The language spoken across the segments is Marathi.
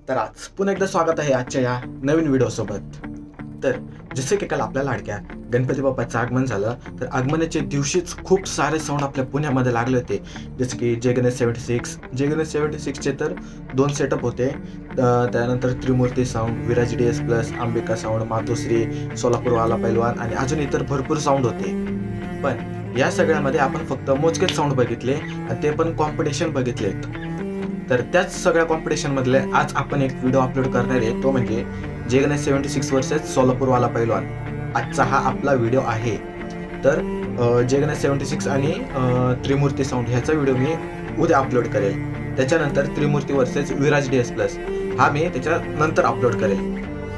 तर आज पुन्हा एकदा स्वागत आहे आजच्या या नवीन व्हिडिओसोबत. तर जसे की काल आपल्या लाडक्या गणपती बाप्पाचं आगमन झालं, तर आगमनाच्या दिवशीच खूप सारे साऊंड आपल्या पुण्यामध्ये लागले होते. जसे की जय गणेश 76चे तर 2 सेटअप होते. त्यानंतर Trimurti sound, Viraj DS plus, Ambika sound, Matoshri, सोलापूरवाला पैलवान आणि अजून इतर भरपूर साऊंड होते. पण या सगळ्यामध्ये आपण फक्त मोजकेच साऊंड बघितले आणि ते पण कॉम्पिटिशन बघितलेत. तर त्याच सगळ्या कॉम्पिटिशन मधले आज आपण एक व्हिडिओ अपलोड करणार आहे, तो म्हणजे जय गणेश 76 वर्सेस सोलापूरवाला पैलवान. आजचा हा आपला व्हिडिओ आहे. तर जय गणेश 76 आणि त्रिमूर्ती साऊंड ह्याचा व्हिडिओ मी उद्या अपलोड करेल. त्याच्यानंतर त्रिमूर्ती वर्सेस विराज DS प्लस हा मी त्याच्यानंतर अपलोड करेल.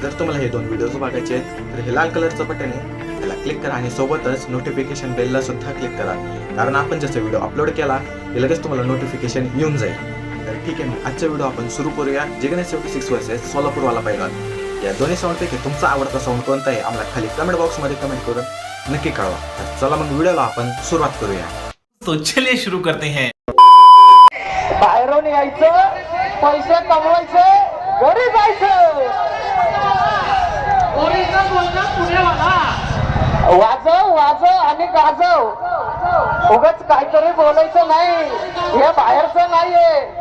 जर तुम्हाला हे 2 व्हिडिओज बघायचे आहेत तर हे लाल कलरचं बटन आहे, त्याला क्लिक करा आणि सोबतच नोटिफिकेशन बेलला सुद्धा क्लिक करा, कारण आपण जसं व्हिडिओ अपलोड केला की लगेच तुम्हाला नोटिफिकेशन येऊन जाईल. तर ठीक आहे, मग आजचा व्हिडिओ आपण सुरू करूया. जय गणेश 76 वर्सेस सोलापूरवाला पैलवान या दोन्ही साऊंडपैकी तुमचा आवडता साऊंड कोणता आहे आम्हाला खाली कमेंट बॉक्समध्ये कमेंट करून नक्की कळवा. तर चला मग व्हिडिओला आपण सुरुवात करूया. तो चलिए शुरू करते हैं. बाहेरून यायचं, पैसे कमवायचे, घरी जायचं. वाजव वाजव आणि गाजव. उगाच काहीतरी बोलायचं नाही, हे बाहेरचं नाहीये.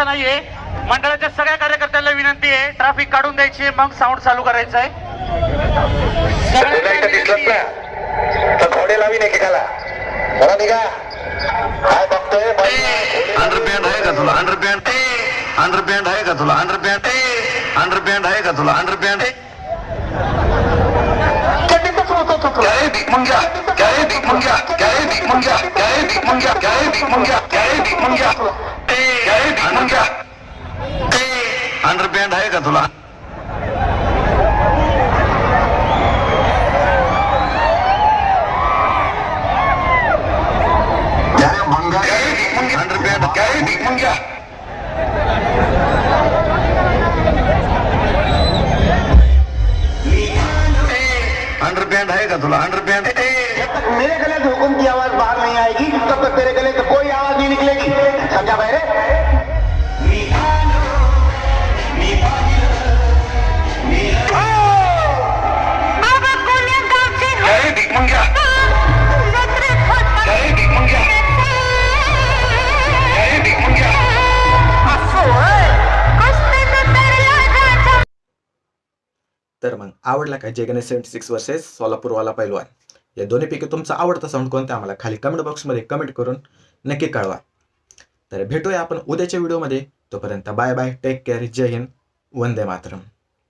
असं नाहीये. मंडळाच्या सगळ्या कार्यकर्त्यांना विनंती आहे, ट्रॅफिक काढून द्यायची, मग साऊंड चालू करायचं आहे. तर घोडे लावीन एकेकाला. मला निघा. काय बघतोय? अंडरपॅन्ट आहे का तुला? अंडरपॅन्ट अंडरपॅन्ट आहे का तुला? अंडरपॅन्ट अंडरपॅन्ट आहे का तुला? अंडरपॅन्ट क्या है भीक मंग्या? क्या है भीक मंग्या? क्या है भीक मंग्या? क्या है भीक मंग्या? क्या है भीक मंग्या? क्या है भीक मंग्या? क्या है भीक मंग्या? अंडरपॅन्ट आहे का तुला? अंडरपॅन्ट क्या है भीक मंग्या? अंडरपैंट है का तुला? अंडरपैंट मेरे गले से हुक्म की आवाज बाहर नहीं आएगी तब तक तेरे गले से कोई आवाज नहीं निकलेगी. समझा भाई रे? क्या है भीक मंग्या? क्या है भीक मंग्या? क्या है भीक मंग्या? तर मग आवडला का जय गणेश 76 वर्सेस सोलापूरवाला पैलवान? या दोन्हीपैकी तुमचा आवडता साऊंड कोणता आम्हाला खाली कमेंट बॉक्समध्ये कमेंट करून नक्की कळवा. तर भेटूया आपण उद्याच्या व्हिडिओमध्ये. तोपर्यंत बाय बाय, टेक केअर, जय हिंद, वंदे मातरम.